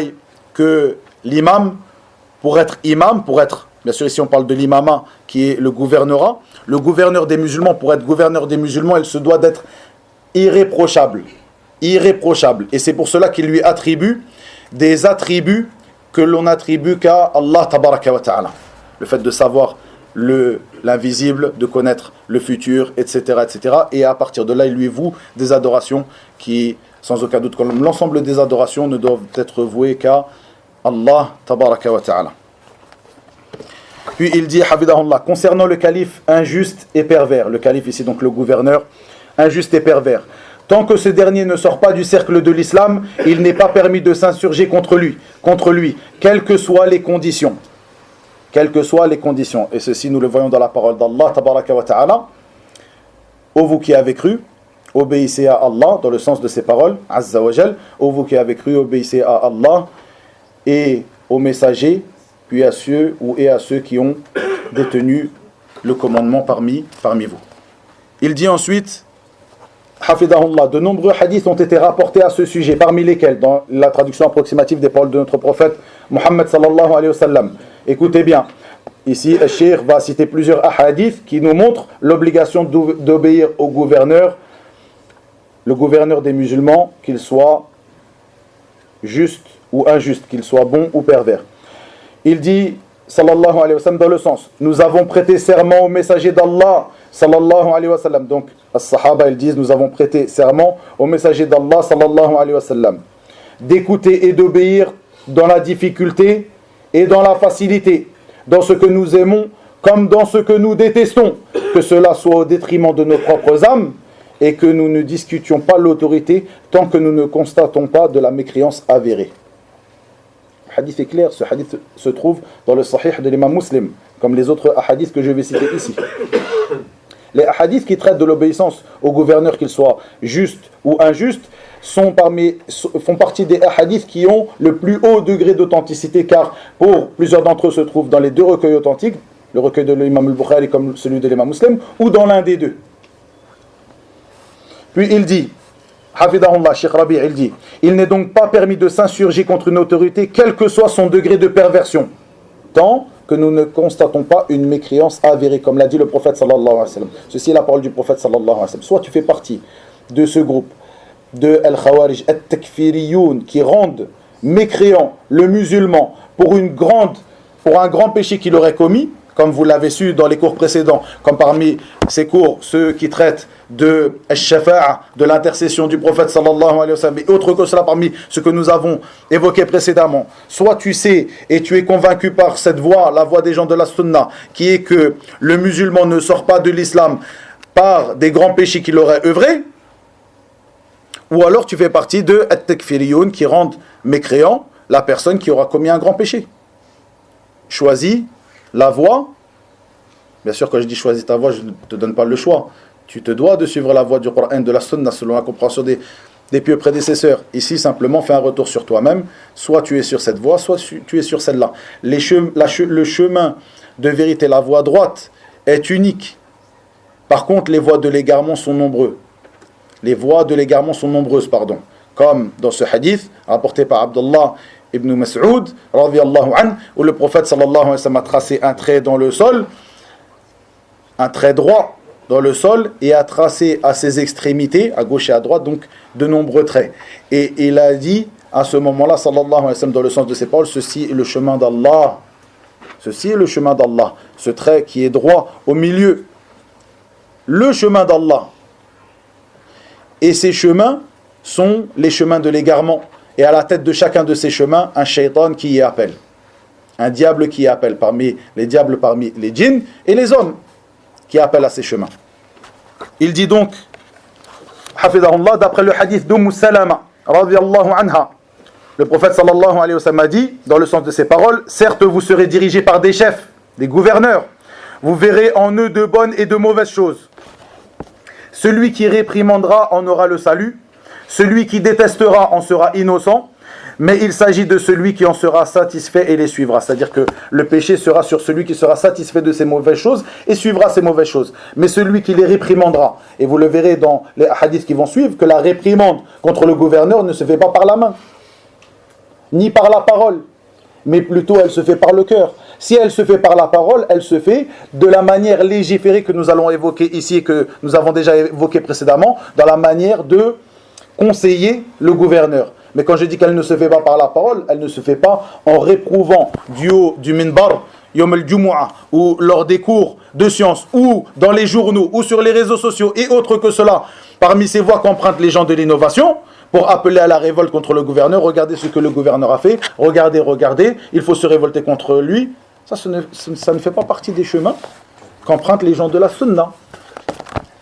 que l'imam, pour être imam, bien sûr ici on parle de l'imama qui est le gouvernorat, le gouverneur des musulmans, pour être gouverneur des musulmans, il se doit d'être irréprochable. Irréprochable. Et c'est pour cela qu'il lui attribue des attributs que l'on attribue qu'à Allah tabaraka wa ta'ala. Le fait de savoir l'invisible, de connaître le futur, etc., etc. Et à partir de là, il lui voue des adorations qui, sans aucun doute, comme l'ensemble des adorations ne doivent être vouées qu'à Allah tabaraka wa ta'ala. Puis il dit, Hafidahullah, concernant le calife injuste et pervers, le calife ici donc le gouverneur, injuste et pervers, tant que ce dernier ne sort pas du cercle de l'islam, il n'est pas permis de s'insurger contre lui, quelles que soient les conditions. Quelles que soient les conditions. Et ceci, nous le voyons dans la parole d'Allah tabaraka wa ta'ala. Ô vous qui avez cru, obéissez à Allah, dans le sens de ces paroles, Azza wa Jal. Ô vous qui avez cru, obéissez à Allah et aux messagers, puis à ceux qui ont détenu le commandement parmi vous. Il dit ensuite, Hafidahullah, de nombreux hadiths ont été rapportés à ce sujet, parmi lesquels, dans la traduction approximative des paroles de notre prophète Muhammad sallallahu alayhi wa sallam. Écoutez bien, ici, le cheikh va citer plusieurs hadiths qui nous montrent l'obligation d'obéir au gouverneur, le gouverneur des musulmans, qu'il soit juste ou injuste, qu'il soit bon ou pervers. Il dit, sallallahu alayhi wa sallam, dans le sens, nous avons prêté serment au messager d'Allah, sallallahu alayhi wa sallam. Donc, les sahaba, ils disent, nous avons prêté serment au messager d'Allah, sallallahu alayhi wa sallam, d'écouter et d'obéir dans la difficulté et dans la facilité, dans ce que nous aimons comme dans ce que nous détestons, que cela soit au détriment de nos propres âmes et que nous ne discutions pas l'autorité tant que nous ne constatons pas de la mécréance avérée. Le hadith est clair, ce hadith se trouve dans le sahih de l'imam Muslim, comme les autres hadiths que je vais citer ici. Les hadiths qui traitent de l'obéissance au gouverneur, qu'il soit juste ou injuste, font partie des hadiths qui ont le plus haut degré d'authenticité, car pour plusieurs d'entre eux se trouvent dans les deux recueils authentiques, le recueil de l'imam al-Bukhari comme celui de l'imam Muslim, ou dans l'un des deux. Puis il dit, Hafidahullah, Cheikh Rabi', il dit, il n'est donc pas permis de s'insurger contre une autorité, quel que soit son degré de perversion, tant que nous ne constatons pas une mécréance avérée, comme l'a dit le prophète sallallahu alayhi wa sallam. Ceci est la parole du prophète sallallahu alayhi wa sallam. Soit tu fais partie de ce groupe de Al-Khawarij, At-Takfiriyoun, qui rendent mécréant le musulman pour un grand péché qu'il aurait commis, comme vous l'avez su dans les cours précédents, comme parmi ces cours, ceux qui traitent de al-shafa'a, de l'intercession du prophète sallallahu alayhi wa sallam, et autre que cela parmi ce que nous avons évoqué précédemment, soit tu sais et tu es convaincu par cette voie, la voie des gens de la sunna, qui est que le musulman ne sort pas de l'islam par des grands péchés qu'il aurait œuvrés, ou alors tu fais partie de at-takfiriyoun qui rendent mécréant la personne qui aura commis un grand péché. Choisis la voie. Bien sûr, quand je dis choisis ta voie, je ne te donne pas le choix. Tu te dois de suivre la voie du Coran, de la Sunna, selon la compréhension des pieux prédécesseurs. Ici, simplement, fais un retour sur toi-même. Soit tu es sur cette voie, soit tu es sur celle-là. Le chemin de vérité, la voie droite, est unique. Par contre, les voies de l'égarement sont nombreuses. Les voies de l'égarement sont nombreuses, pardon. Comme dans ce hadith, rapporté par Abdullah ibn Mas'ud, radiyallahu anhu, où le prophète sallallahu alayhi wa sallam a tracé un trait dans le sol, un trait droit dans le sol, et a tracé à ses extrémités, à gauche et à droite, donc de nombreux traits. Et il a dit à ce moment-là, sallallahu alayhi wa sallam, dans le sens de ses paroles, ceci est le chemin d'Allah. Ceci est le chemin d'Allah. Ce trait qui est droit au milieu. Le chemin d'Allah. Et ces chemins sont les chemins de l'égarement. Et à la tête de chacun de ces chemins, un shaitan qui y appelle. Un diable qui y appelle, parmi les diables, parmi les djinns et les hommes qui appellent à ces chemins. Il dit donc, hafidahullah, d'après le hadith d'Umm Salama, radiyallahu anha, le prophète sallallahu alayhi wa sallam a dit, dans le sens de ses paroles, certes vous serez dirigés par des chefs, des gouverneurs, vous verrez en eux de bonnes et de mauvaises choses. Celui qui réprimandera en aura le salut, celui qui détestera en sera innocent, mais il s'agit de celui qui en sera satisfait et les suivra. C'est-à-dire que le péché sera sur celui qui sera satisfait de ces mauvaises choses et suivra ces mauvaises choses. Mais celui qui les réprimandera, et vous le verrez dans les hadiths qui vont suivre, que la réprimande contre le gouverneur ne se fait pas par la main, ni par la parole, mais plutôt elle se fait par le cœur. Si elle se fait par la parole, elle se fait de la manière légiférée que nous allons évoquer ici et que nous avons déjà évoqué précédemment, dans la manière de conseiller le gouverneur. Mais quand je dis qu'elle ne se fait pas par la parole, elle ne se fait pas en réprouvant du haut du minbar, Yom al-Jumu'ah, ou lors des cours de sciences, ou dans les journaux, ou sur les réseaux sociaux, et autres que cela, parmi ces voies qu'empruntent les gens de l'innovation, pour appeler à la révolte contre le gouverneur. Regardez ce que le gouverneur a fait, regardez, il faut se révolter contre lui. Ça ne fait pas partie des chemins qu'empruntent les gens de la sunna.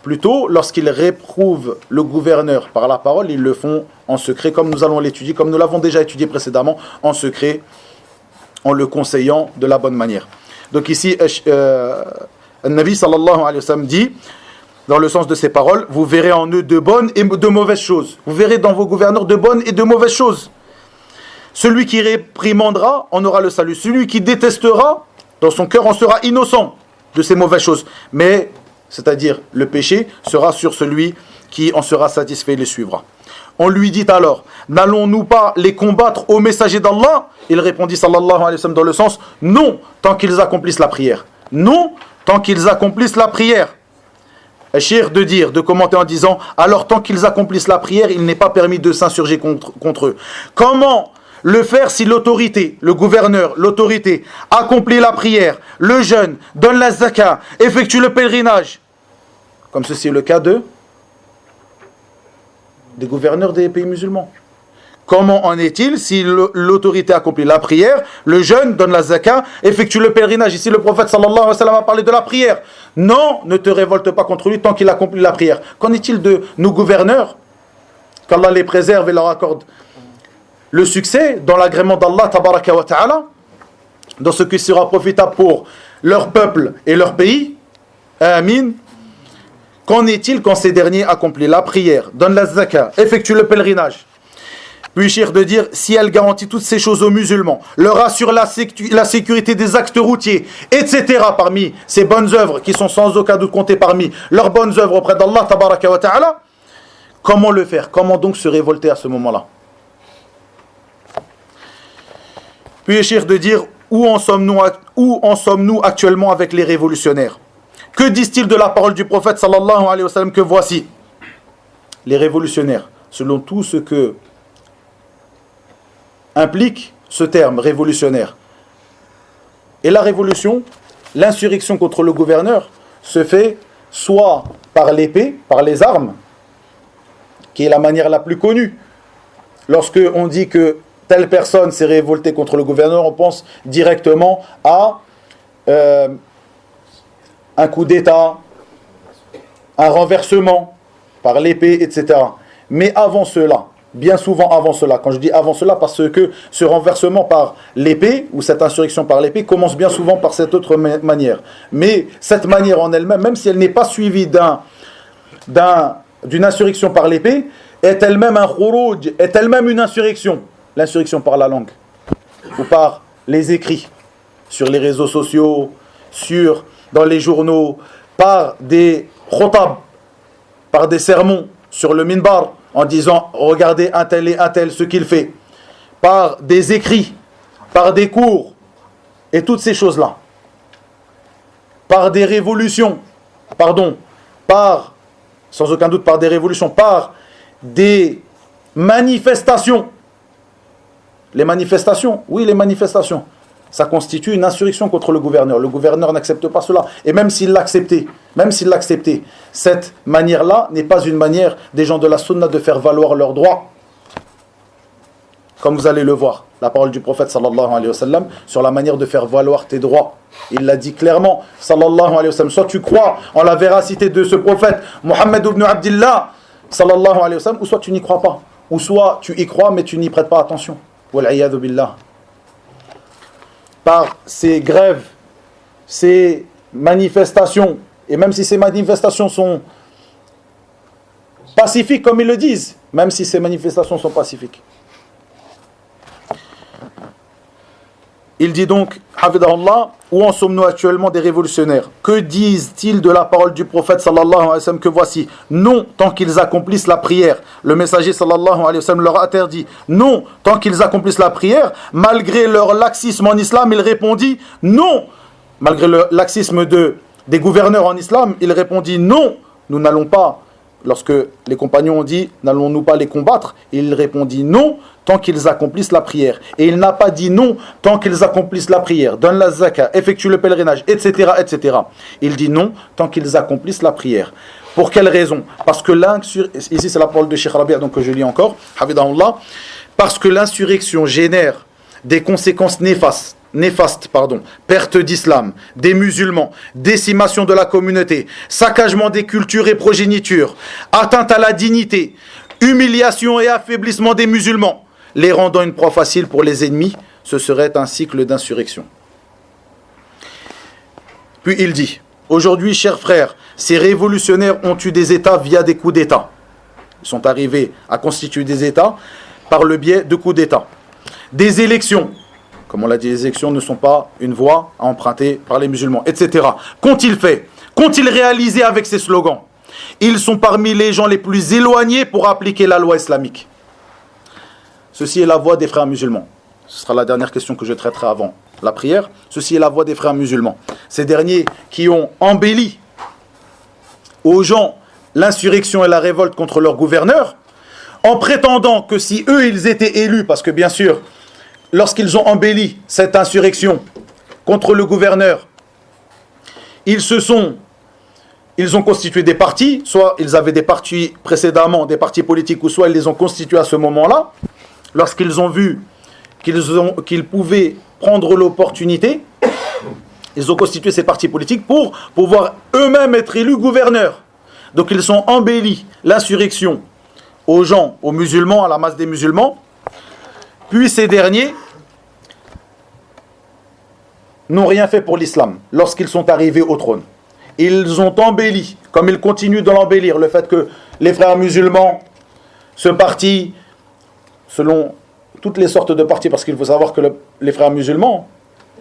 Plutôt, lorsqu'ils réprouvent le gouverneur par la parole, ils le font en secret, comme nous allons l'étudier, comme nous l'avons déjà étudié précédemment, en secret, en le conseillant de la bonne manière. Donc ici, Nabi sallallahu alayhi wa sallam dit, dans le sens de ces paroles, vous verrez en eux de bonnes et de mauvaises choses. Vous verrez dans vos gouverneurs de bonnes et de mauvaises choses. Celui qui réprimandera en aura le salut. Celui qui détestera, dans son cœur, en sera innocent de ces mauvaises choses. Mais, c'est-à-dire, le péché sera sur celui qui en sera satisfait et les suivra. On lui dit alors, n'allons-nous pas les combattre aux messagers d'Allah? Il répondit, sallallahu alayhi wa sallam, dans le sens, non, tant qu'ils accomplissent la prière. Non, tant qu'ils accomplissent la prière. Cher de dire, de commenter en disant, alors tant qu'ils accomplissent la prière, il n'est pas permis de s'insurger contre eux. Comment le faire si l'autorité, le gouverneur, l'autorité, accomplit la prière, le jeûne, donne la zakat, effectue le pèlerinage, comme ceci est le cas des gouverneurs des pays musulmans? Comment en est-il si l'autorité accomplit la prière, le jeûne, donne la zakat, effectue le pèlerinage? Ici le prophète sallallahu alayhi wa sallam a parlé de la prière. Non, ne te révolte pas contre lui tant qu'il accomplit la prière. Qu'en est-il de nos gouverneurs? Qu'Allah les préserve et leur accorde le succès dans l'agrément d'Allah tabaraka wa ta'ala, dans ce qui sera profitable pour leur peuple et leur pays. Amin. Qu'en est-il quand ces derniers accomplissent la prière, donnent la zakat, effectuent le pèlerinage? Puis cher de dire, si elle garantit toutes ces choses aux musulmans, leur assure la sécurité des actes routiers, etc. parmi ces bonnes œuvres qui sont sans aucun doute comptées parmi leurs bonnes œuvres auprès d'Allah tabaraka wa ta'ala, comment le faire? Comment donc se révolter à ce moment-là? Puis cher de dire, où en sommes-nous actuellement avec les révolutionnaires? Que disent-ils de la parole du prophète sallallahu alayhi wa sallam que voici? Les révolutionnaires, selon tout ce que implique ce terme révolutionnaire. Et la révolution, l'insurrection contre le gouverneur se fait soit par l'épée, par les armes, qui est la manière la plus connue. Lorsque on dit que telle personne s'est révoltée contre le gouverneur, on pense directement à un coup d'État, un renversement par l'épée, etc. Mais avant cela, bien souvent avant cela, quand je dis avant cela, parce que ce renversement par l'épée, ou cette insurrection par l'épée, commence bien souvent par cette autre manière. Mais cette manière en elle-même, même si elle n'est pas suivie d'une insurrection par l'épée, est elle-même un khurouj, est elle-même une insurrection. L'insurrection par la langue, ou par les écrits, sur les réseaux sociaux, dans les journaux, par des khotab, par des sermons sur le minbar, en disant regardez un tel et un tel ce qu'il fait, par des écrits, par des cours, et toutes ces choses-là, par des révolutions, sans aucun doute par des révolutions, par des manifestations. Les manifestations, ça constitue une insurrection contre le gouverneur. Le gouverneur n'accepte pas cela. Et même s'il l'acceptait, cette manière-là n'est pas une manière des gens de la sunna de faire valoir leurs droits. Comme vous allez le voir, la parole du prophète sallallahu alayhi wa sallam sur la manière de faire valoir tes droits. Il l'a dit clairement, sallallahu alayhi wa sallam. Soit tu crois en la véracité de ce prophète, Muhammad ibn Abdillah, sallallahu alayhi wa sallam, ou soit tu n'y crois pas. Ou soit tu y crois mais tu n'y prêtes pas attention. Wal'iyadhu billah. Par ces grèves, ces manifestations, et même si ces manifestations sont pacifiques comme ils le disent, même si ces manifestations sont pacifiques. Il dit donc, Hafidahullah, où en sommes-nous actuellement des révolutionnaires? Que disent-ils de la parole du prophète sallallahu alayhi wa sallam que voici? Non, tant qu'ils accomplissent la prière. Le messager sallallahu alayhi wa sallam leur interdit. Non, tant qu'ils accomplissent la prière. Malgré leur laxisme en islam, il répondit non. Malgré le laxisme des gouverneurs en islam, il répondit non, nous n'allons pas. Lorsque les compagnons ont dit n'allons-nous pas les combattre, il répondit non tant qu'ils accomplissent la prière. Et il n'a pas dit non tant qu'ils accomplissent la prière, donnent la zakat, effectuent le pèlerinage, etc., etc. Il dit non tant qu'ils accomplissent la prière. Pour quelle raison? Parce que ici c'est la parole de Cheikh Rabia, donc que je lis encore, Hafidahullah, parce que l'insurrection génère des conséquences néfastes, perte d'islam, des musulmans, décimation de la communauté, saccagement des cultures et progénitures, atteinte à la dignité, humiliation et affaiblissement des musulmans, les rendant une proie facile pour les ennemis. Ce serait un cycle d'insurrection. Puis il dit, aujourd'hui, chers frères, ces révolutionnaires ont eu des États via des coups d'État. Ils sont arrivés à constituer des États par le biais de coups d'État. Des élections. Comme on l'a dit, les élections ne sont pas une voie à emprunter par les musulmans, etc. Qu'ont-ils fait? Qu'ont-ils réalisé avec ces slogans? Ils sont parmi les gens les plus éloignés pour appliquer la loi islamique. Ceci est la voie des frères musulmans. Ce sera la dernière question que je traiterai avant la prière. Ceci est la voie des frères musulmans. Ces derniers qui ont embelli aux gens l'insurrection et la révolte contre leur gouverneur, en prétendant que si eux ils étaient élus, parce que bien sûr, lorsqu'ils ont embelli cette insurrection contre le gouverneur, ils ont constitué des partis, soit ils avaient des partis précédemment, des partis politiques, ou soit ils les ont constitués à ce moment-là, lorsqu'ils ont vu qu'ils pouvaient prendre l'opportunité, ils ont constitué ces partis politiques pour pouvoir eux-mêmes être élus gouverneurs. Donc ils ont embelli l'insurrection aux gens, aux musulmans, à la masse des musulmans, puis ces derniers n'ont rien fait pour l'islam lorsqu'ils sont arrivés au trône. Ils ont embelli, comme ils continuent de l'embellir, le fait que les frères musulmans, ce parti, selon toutes les sortes de partis, parce qu'il faut savoir que les frères musulmans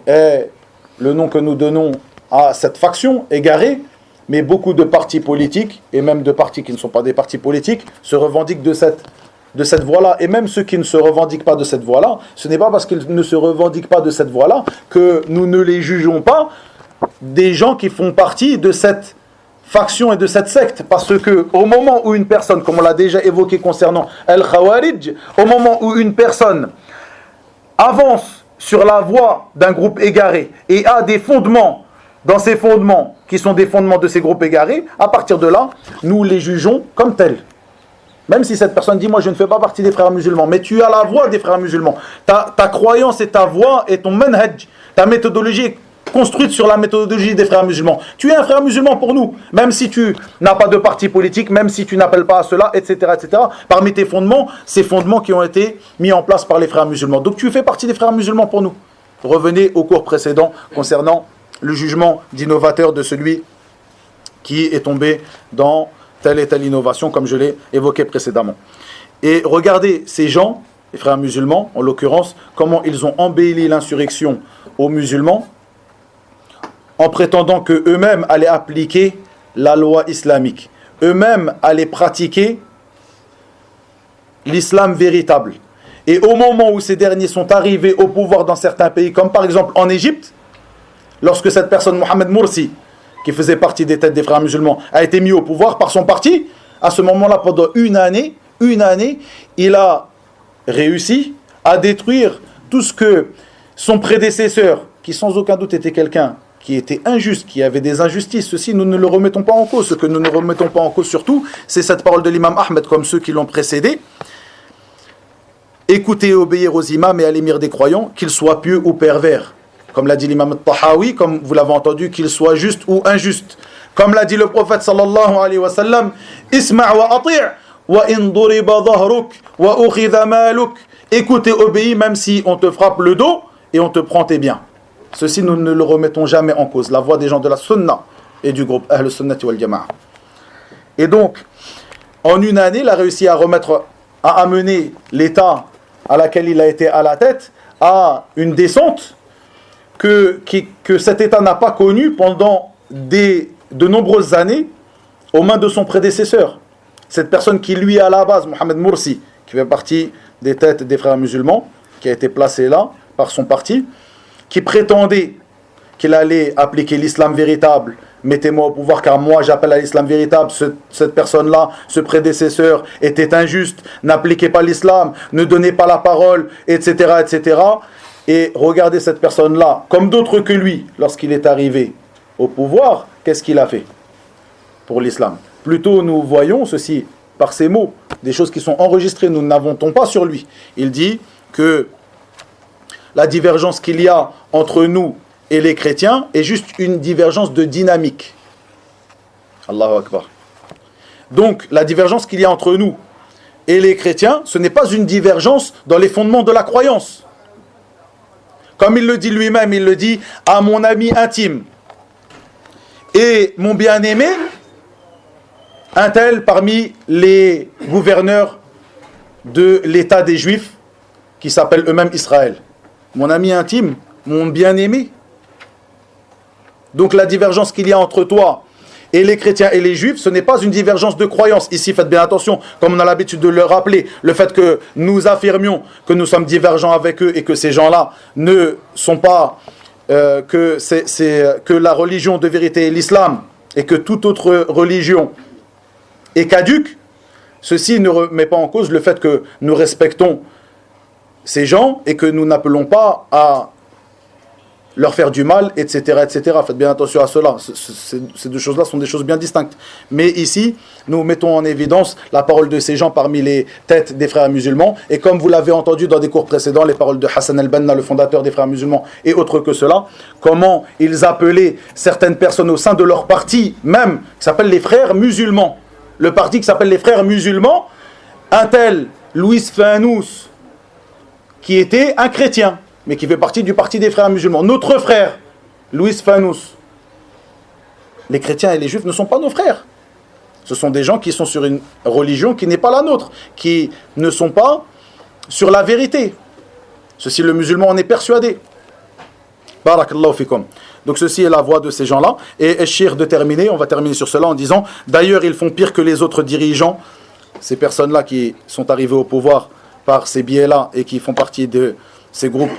est le nom que nous donnons à cette faction égarée, mais beaucoup de partis politiques, et même de partis qui ne sont pas des partis politiques, se revendiquent de cette voie-là. Et même ceux qui ne se revendiquent pas de cette voie-là, ce n'est pas parce qu'ils ne se revendiquent pas de cette voie-là que nous ne les jugeons pas des gens qui font partie de cette faction et de cette secte. Parce que au moment où une personne, comme on l'a déjà évoqué concernant Al-Khawarij, au moment où une personne avance sur la voie d'un groupe égaré et a des fondements dans ces fondements, qui sont des fondements de ces groupes égarés, à partir de là, nous les jugeons comme tels. Même si cette personne dit, moi je ne fais pas partie des frères musulmans, mais tu as la voix des frères musulmans. Ta croyance et ta voix et ton manhaj, ta méthodologie est construite sur la méthodologie des frères musulmans. Tu es un frère musulman pour nous, même si tu n'as pas de parti politique, même si tu n'appelles pas à cela, etc., etc. Parmi tes fondements, ces fondements qui ont été mis en place par les frères musulmans. Donc tu fais partie des frères musulmans pour nous. Revenez au cours précédent concernant le jugement d'innovateur de celui qui est tombé dans telle et telle innovation, comme je l'ai évoqué précédemment. Et regardez ces gens, les frères musulmans, en l'occurrence, comment ils ont embelli l'insurrection aux musulmans, en prétendant qu'eux-mêmes allaient appliquer la loi islamique. Eux-mêmes allaient pratiquer l'islam véritable. Et au moment où ces derniers sont arrivés au pouvoir dans certains pays, comme par exemple en Égypte, lorsque cette personne, Mohamed Morsi, qui faisait partie des têtes des frères musulmans, a été mis au pouvoir par son parti, à ce moment-là, pendant une année, il a réussi à détruire tout ce que son prédécesseur, qui sans aucun doute était quelqu'un qui était injuste, qui avait des injustices, ceci nous ne le remettons pas en cause. Ce que nous ne remettons pas en cause surtout, c'est cette parole de l'imam Ahmed, comme ceux qui l'ont précédé. Écoutez et obéir aux imams et à l'émir des croyants, qu'ils soient pieux ou pervers. Comme l'a dit l'imam al-Tahawi, comme vous l'avez entendu, qu'il soit juste ou injuste. Comme l'a dit le prophète sallallahu alayhi wa sallam, Isma' wa ati' wa in duriba dhahruk wa ukhidha maluk. Écoute et obéis même si on te frappe le dos et on te prend tes biens. Ceci nous ne le remettons jamais en cause. La voix des gens de la sunna et du groupe Ahl Sunnati wal Jama'a. Et donc, en une année, il a réussi à amener l'État à laquelle il a été à la tête à une descente que cet État n'a pas connu pendant de nombreuses années aux mains de son prédécesseur. Cette personne qui, lui, à la base, Mohamed Morsi, qui fait partie des têtes des frères musulmans, qui a été placé là par son parti, qui prétendait qu'il allait appliquer l'islam véritable. Mettez-moi au pouvoir car moi j'appelle à l'islam véritable. Cette personne-là, ce prédécesseur, était injuste, n'appliquait pas l'islam, ne donnait pas la parole, etc., etc. Et regardez cette personne-là, comme d'autres que lui, lorsqu'il est arrivé au pouvoir, qu'est-ce qu'il a fait pour l'islam? Plutôt nous voyons ceci par ces mots, des choses qui sont enregistrées, nous n'avons-t-on pas sur lui. Il dit que la divergence qu'il y a entre nous et les chrétiens est juste une divergence de dynamique. Allahu Akbar. Donc la divergence qu'il y a entre nous et les chrétiens, ce n'est pas une divergence dans les fondements de la croyance. Comme il le dit lui-même, il le dit à mon ami intime et mon bien-aimé, un tel parmi les gouverneurs de l'État des Juifs qui s'appellent eux-mêmes Israël. Mon ami intime, mon bien-aimé. Donc la divergence qu'il y a entre toi et les chrétiens et les juifs, ce n'est pas une divergence de croyance. Ici, faites bien attention, comme on a l'habitude de le rappeler, le fait que nous affirmions que nous sommes divergents avec eux et que ces gens-là ne sont pas, que la religion de vérité est l'islam et que toute autre religion est caduque, ceci ne remet pas en cause le fait que nous respectons ces gens et que nous n'appelons pas à leur faire du mal, etc., etc. Faites bien attention à cela. Ces deux choses-là sont des choses bien distinctes. Mais ici, nous mettons en évidence la parole de ces gens parmi les têtes des frères musulmans. Et comme vous l'avez entendu dans des cours précédents, les paroles de Hassan al-Banna, le fondateur des frères musulmans, et autres que cela, comment ils appelaient certaines personnes au sein de leur parti, même, qui s'appelle les frères musulmans. Le parti qui s'appelle les frères musulmans, un tel Louis Fanous, qui était un chrétien, mais qui fait partie du parti des frères musulmans. Notre frère, Louis Fanous. Les chrétiens et les juifs ne sont pas nos frères. Ce sont des gens qui sont sur une religion qui n'est pas la nôtre, qui ne sont pas sur la vérité. Ceci, le musulman en est persuadé. Barakallahu fikum. Donc ceci est la voix de ces gens-là. Et Eshir de terminer, on va terminer sur cela en disant, d'ailleurs ils font pire que les autres dirigeants, ces personnes-là qui sont arrivées au pouvoir par ces biais-là et qui font partie de ces groupes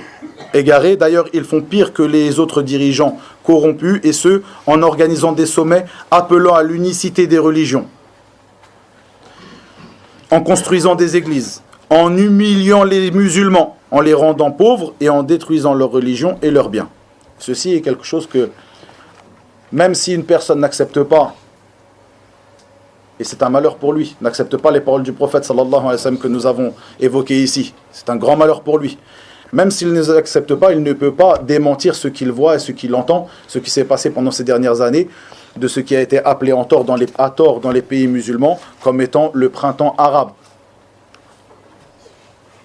égarés. D'ailleurs, ils font pire que les autres dirigeants corrompus, et ce, en organisant des sommets appelant à l'unicité des religions, en construisant des églises, en humiliant les musulmans, en les rendant pauvres et en détruisant leur religion et leurs biens. Ceci est quelque chose que même si une personne n'accepte pas, et c'est un malheur pour lui, n'accepte pas les paroles du prophète sallallahu alayhi wa sallam que nous avons évoquées ici, c'est un grand malheur pour lui. Même s'il ne les accepte pas, il ne peut pas démentir ce qu'il voit et ce qu'il entend, ce qui s'est passé pendant ces dernières années, de ce qui a été appelé à tort dans les pays musulmans comme étant le printemps arabe.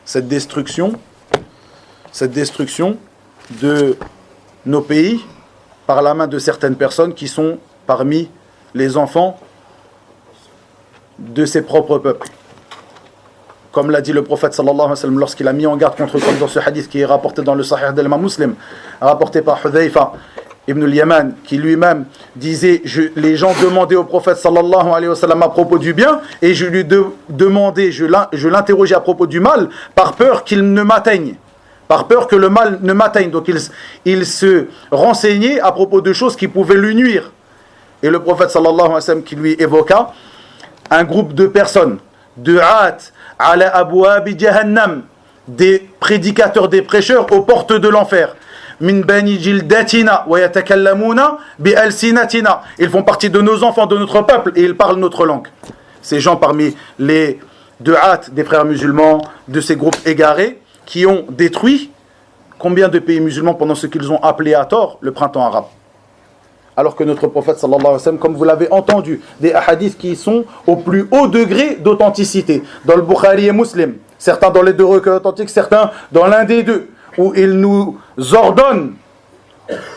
Cette destruction de nos pays par la main de certaines personnes qui sont parmi les enfants de ses propres peuples. Comme l'a dit le prophète sallallahu alayhi wa sallam lorsqu'il a mis en garde contre, comme dans ce hadith qui est rapporté dans le Sahih d'Al-Imam Muslim, rapporté par Hudhayfa ibn al-Yaman, qui lui-même disait, les gens demandaient au prophète sallallahu alayhi wa sallam à propos du bien, et je lui demandais, je l'interrogeais à propos du mal, par peur qu'il ne m'atteigne, par peur que le mal ne m'atteigne. Donc il se renseignait à propos de choses qui pouvaient lui nuire. Et le prophète sallallahu alayhi wa sallam qui lui évoqua un groupe de personnes, du'at ala abwabi jahannam, des prédicateurs, des prêcheurs aux portes de l'enfer. Min bani jildatina wa yatakallamuna bi alsinatina. Ils font partie de nos enfants, de notre peuple, et ils parlent notre langue. Ces gens parmi les du'at des frères musulmans, de ces groupes égarés, qui ont détruit combien de pays musulmans pendant ce qu'ils ont appelé à tort le printemps arabe. Alors que notre prophète sallallahu alayhi wa sallam, comme vous l'avez entendu, des hadiths qui sont au plus haut degré d'authenticité, dans le Bukhari et Muslim, certains dans les deux recueils authentiques, certains dans l'un des deux, où il nous ordonne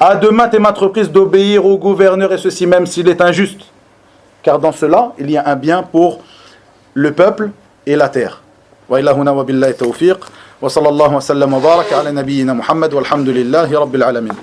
à de maintes et maintes reprises d'obéir au gouverneur, et ceci même s'il est injuste, car dans cela il y a un bien pour le peuple et la terre. Wa ilahuna wa billahi tawfiq wa sallallahu wa sallam wa baraka ala nabiyyina Muhammad walhamdulillahi rabbil alamin.